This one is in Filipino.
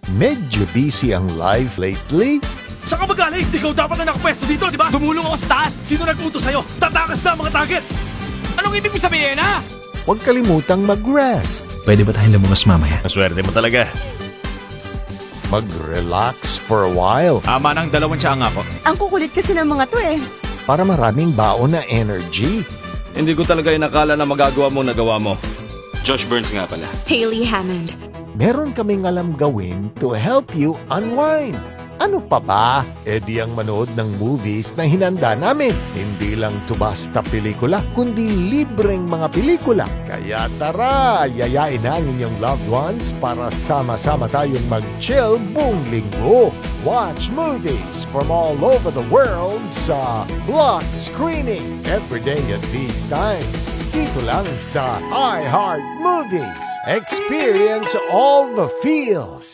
Medyo busy ang life lately. Saan ka magaling? Ikaw dapat na nakapwesto dito, di ba? Tumulong ako sa taas! Sino nag-utos sa'yo? Tatakas na ang mga target! Anong ibig mo sabihin, ha? Huwag kalimutang mag-rest. Pwede ba tayong lumabas mamaya? Maswerte mo talaga. Mag-relax for a while Ama ng dalawang tiyang ako. Ang kukulit kasi ng mga to eh. para maraming baon na energy. Hindi ko talaga inakala na magagawa mo nagawa mo. Josh Burns nga pala. Hailey Hammond. Meron kaming alam gawin to help you unwind. Ano pa ba? E di ang manood ng movies na hinanda namin. Hindi lang to basta pelikula, kundi libreng mga pelikula. Kaya tara, yayain na ang inyong loved ones para sama-sama tayong mag-chill buong linggo. Watch movies from all over the world sa Block Screening every day at these times. Dito lang sa iHeart Movies. Experience all the feels.